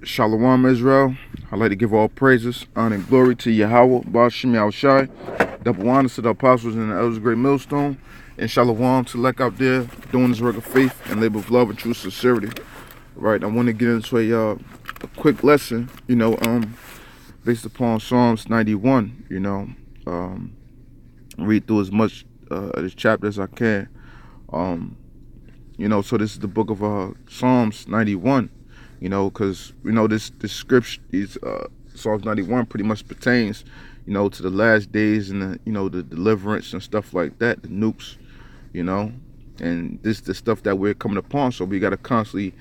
Shalawam, Israel. I'd like to give all praises, honor, and glory to YAHAWASHI, double honors to the apostles and the elders of Great Millstone, and Shalawam to elect out there doing this work of faith and labor of love and true sincerity. Right, I want to get into a quick lesson, based upon Psalms 91, read through as much of this chapter as I can. So this is the book of Psalms 91. Because this scripture, Psalms 91 pretty much pertains, to the last days and the deliverance and stuff like that, the nukes, and this the stuff that we're coming upon. So we got to constantly,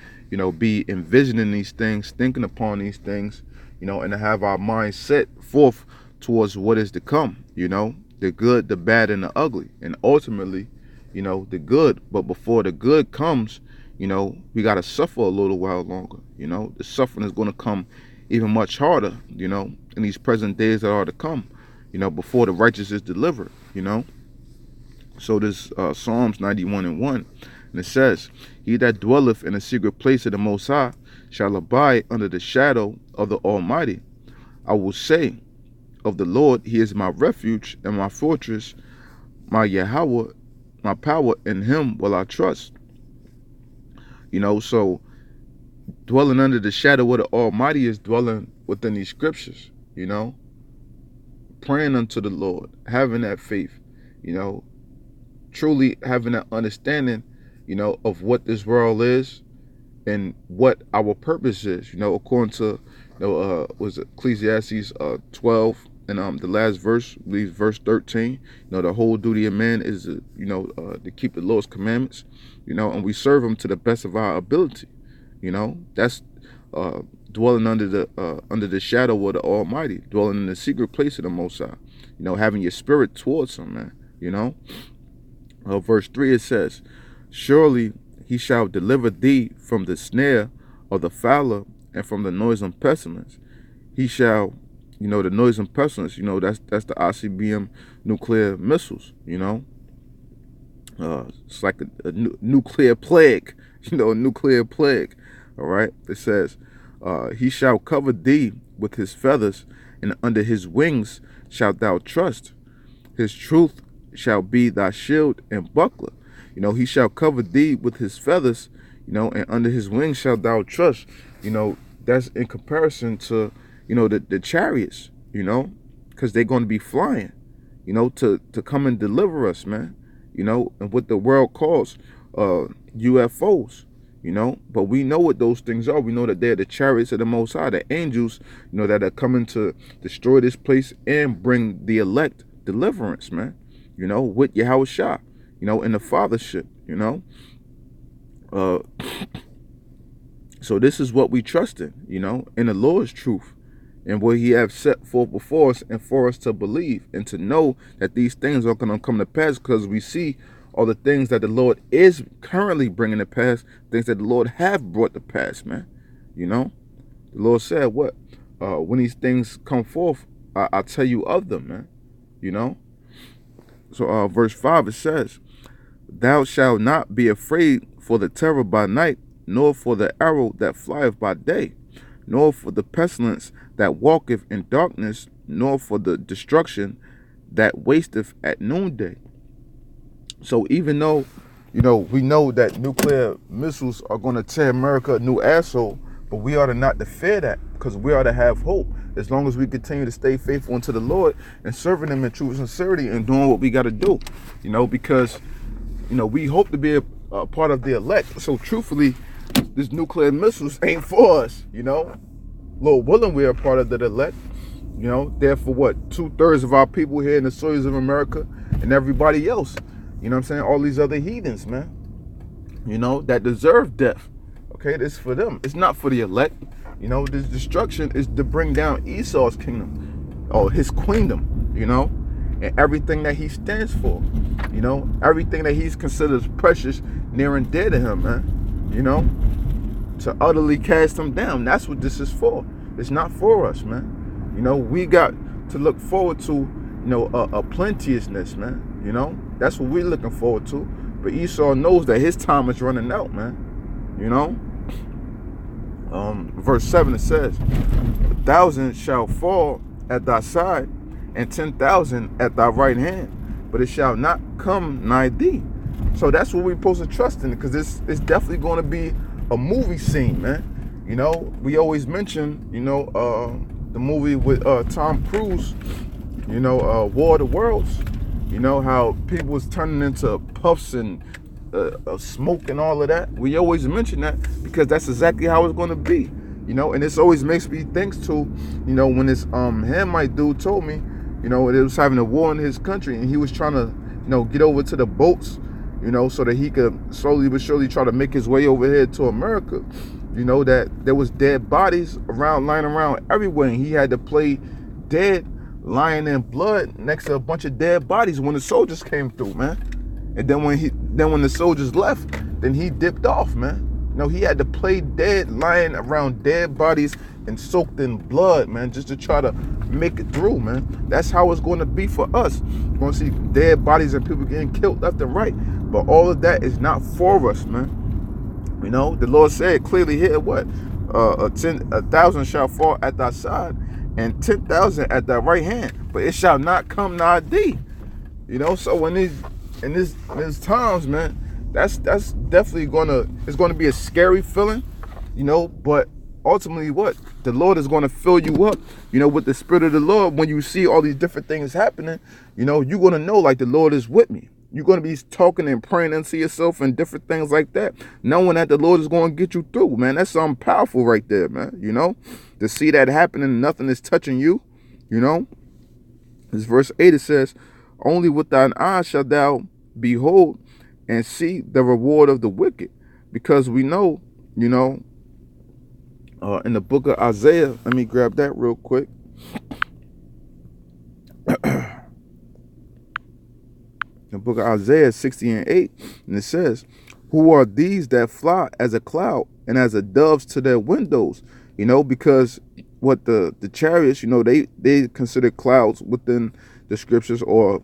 be envisioning these things, thinking upon these things, and to have our mind set forth towards what is to come, the good, the bad, and the ugly, and ultimately, the good. But before the good comes, we got to suffer a little while longer. The suffering is going to come even much harder, in these present days that are to come, before the righteous is delivered, So this Psalms 91:1, and it says, "He that dwelleth in the secret place of the Most High shall abide under the shadow of the Almighty. I will say of the Lord, He is my refuge and my fortress, my Yahawah, my power, in Him will I trust." So dwelling under the shadow of the Almighty is dwelling within these scriptures, praying unto the Lord, having that faith, truly having that understanding, of what this world is and what our purpose is, according to, was Ecclesiastes 12 and the last verse, I believe verse 13, the whole duty of man is, to keep the Lord's commandments, and we serve Him to the best of our ability. That's dwelling under the shadow of the Almighty, dwelling in the secret place of the Most High, having your spirit towards Him, man. Verse 3, it says, "Surely He shall deliver thee from the snare of the fowler and from the noisome pestilence. He shall," the noisome pestilence, that's the ICBM nuclear missiles, it's like a nuclear plague, a nuclear plague. All right, it says, "He shall cover thee with His feathers, and under His wings shalt thou trust. His truth shall be thy shield and buckler." He shall cover thee with His feathers, and under His wings shalt thou trust. That's in comparison to, the chariots, because they're going to be flying, to come and deliver us, man, and what the world calls UFOs, but we know what those things are. We know that they're the chariots of the Most High, the angels, that are coming to destroy this place and bring the elect deliverance, man, with YAHAWASHI, in the fathership, so this is what we trust in the Lord's truth and what He have set forth before us and for us to believe and to know that these things are going to come to pass, because we see all the things that the Lord is currently bringing to pass, things that the Lord have brought to pass, man. The Lord said, what? When these things come forth, I'll tell you of them, man. So verse 5, it says, "Thou shalt not be afraid for the terror by night, nor for the arrow that flieth by day, nor for the pestilence that walketh in darkness, nor for the destruction that wasteth at noonday." So even though, we know that nuclear missiles are going to tear America a new asshole, but we ought to not to fear that, because we ought to have hope as long as we continue to stay faithful unto the Lord and serving Him in true sincerity and doing what we got to do, because, we hope to be a part of the elect. So truthfully, this nuclear missiles ain't for us, Lord willing, we are part of the elect, therefore what, 2/3 of our people here in the soils of America and everybody else, all these other heathens, man, that deserve death. Okay, this is for them. It's not for the elect. This destruction is to bring down Esau's kingdom, or his queendom, and everything that he stands for, everything that he's considers precious, near and dear to him, man, to utterly cast him down. That's what this is for. It's not for us, man. We got to look forward to, a plenteousness, man. That's what we're looking forward to. But Esau knows that his time is running out, man. verse 7, it says, 1,000 shall fall at thy side, and 10,000 at thy right hand, but it shall not come nigh thee. So that's what we're supposed to trust in, because it's definitely going to be a movie scene, man. You know, we always mention, you know, the movie with Tom Cruise, you know, War of the Worlds. You know, how people was turning into puffs and smoke and all of that. We always mention that because that's exactly how it's going to be. You know, and this always makes me think to, you know, when this Hamite dude told me, you know, it was having a war in his country, and he was trying to, you know, get over to the boats, you know, so that he could slowly but surely try to make his way over here to America. You know, that there was dead bodies lying around everywhere, and he had to play dead, lying in blood next to a bunch of dead bodies when the soldiers came through, man. And then when the soldiers left, then he dipped off, man. You know, he had to play dead, lying around dead bodies and soaked in blood, man, just to try to make it through, man. That's how it's going to be for us. We're going to see dead bodies and people getting killed left and right. But all of that is not for us, man. You know, the Lord said clearly here, what? 1,000 shall fall at thy side, and 10,000 at thy right hand, but it shall not come nigh thee. You know, so in these times, man, that's definitely it's gonna be a scary feeling, you know, but ultimately what? The Lord is gonna fill you up, you know, with the Spirit of the Lord. When you see all these different things happening, you know, you're gonna know like the Lord is with me. You're going to be talking and praying into yourself and different things like that, knowing that the Lord is going to get you through, man. That's something powerful right there, man. You know, to see that happening, nothing is touching you, you know. This verse 8, it says, only with thine eyes shalt thou behold and see the reward of the wicked. Because we know, you know, in the book of Isaiah, let me grab that real quick. The book of Isaiah 60 and 8, and it says, who are these that fly as a cloud and as a doves to their windows? You know, because what the chariots, you know, they consider clouds within the scriptures, or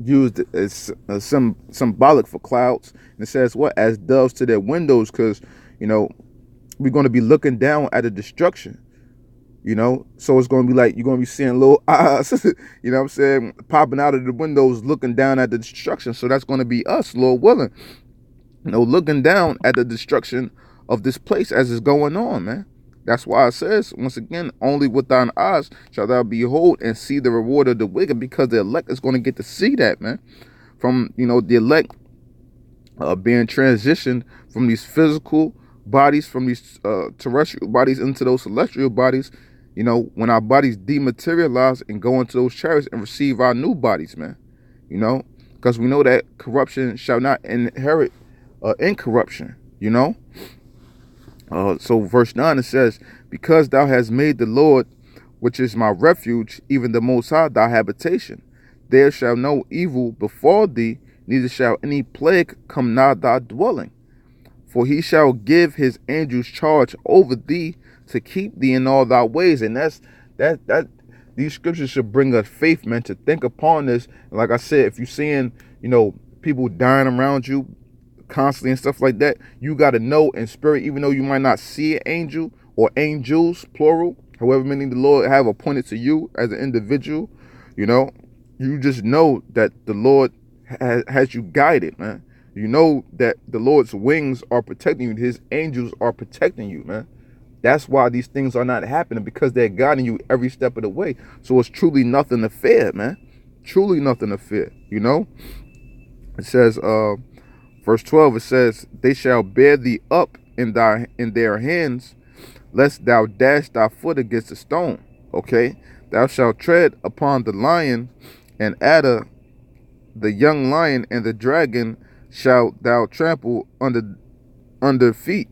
used as symbolic for clouds. And it says what? As doves to their windows, because, you know, we're going to be looking down at the destruction. You know, so it's going to be like you're going to be seeing little eyes, you know what I'm saying, popping out of the windows, looking down at the destruction. So that's going to be us, Lord willing, you know, looking down at the destruction of this place as it's going on, man. That's why it says, once again, only with thine eyes shalt thou behold and see the reward of the wicked, because the elect is going to get to see that, man. From, you know, the elect being transitioned from these physical bodies, from these terrestrial bodies into those celestial bodies. You know, when our bodies dematerialize and go into those chariots and receive our new bodies, man. You know, because we know that corruption shall not inherit incorruption, you know. So verse 9, it says, because thou hast made the Lord, which is my refuge, even the Most High, thy habitation, there shall no evil befall thee, neither shall any plague come nigh thy dwelling. For he shall give his angels charge over thee, to keep thee in all thy ways. And that these scriptures should bring us faith, man, to think upon this. And like I said, if you're seeing, you know, people dying around you constantly and stuff like that, you got to know in spirit, even though you might not see an angel or angels, plural, however many the Lord have appointed to you as an individual, you know, you just know that the Lord has you guided, man. You know that the Lord's wings are protecting you. His angels are protecting you, man. That's why these things are not happening, because they're guiding you every step of the way. So it's truly nothing to fear, man. Truly nothing to fear, you know. It says, verse 12, it says, they shall bear thee up in their hands, lest thou dash thy foot against a stone. Okay. Thou shalt tread upon the lion and adder, the young lion and the dragon shalt thou trample under feet.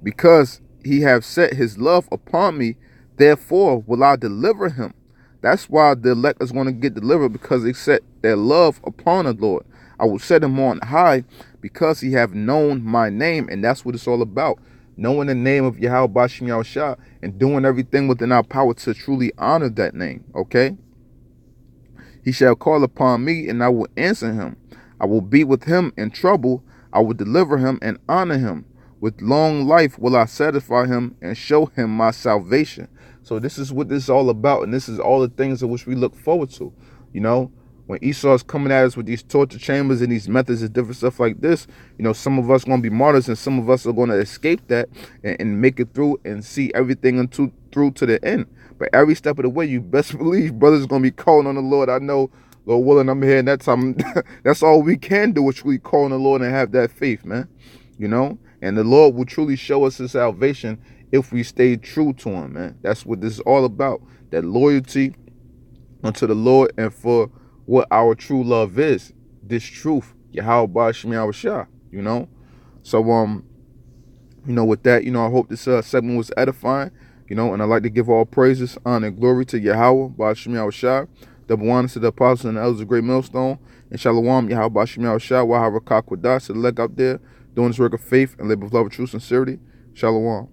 Because he have set his love upon me, therefore will I deliver him. That's why the elect is going to get delivered, because they set their love upon the Lord. I will set him on high, because he have known my name. And that's what it's all about. Knowing the name of YAHAWASHI and doing everything within our power to truly honor that name. Okay. He shall call upon me, and I will answer him. I will be with him in trouble. I will deliver him and honor him. With long life will I satisfy him and show him my salvation. So this is what this is all about, and this is all the things in which we look forward to. You know, when Esau is coming at us with these torture chambers and these methods and different stuff like this, you know, some of us are going to be martyrs and some of us are going to escape that and make it through and see everything through to the end. But every step of the way, you best believe brothers going to be calling on the Lord. I know, Lord willing, I'm here, and that time, that's all we can do is truly call on the Lord and have that faith, man. You know, and the Lord will truly show us his salvation if we stay true to him, man. That's what this is all about. That loyalty unto the Lord and for what our true love is. This truth. YAHAWASHI, you know. So, you know, with that, you know, I hope this segment was edifying, you know, and I'd like to give all praises, honor, and glory to YAHAWAH, double honor to the apostles and the elders of Great Millstone, and Shalawam, YAHAWASHI, YAHAWAH, to the leg out there, doing this work of faith and labor of love, true sincerity. Shalawam.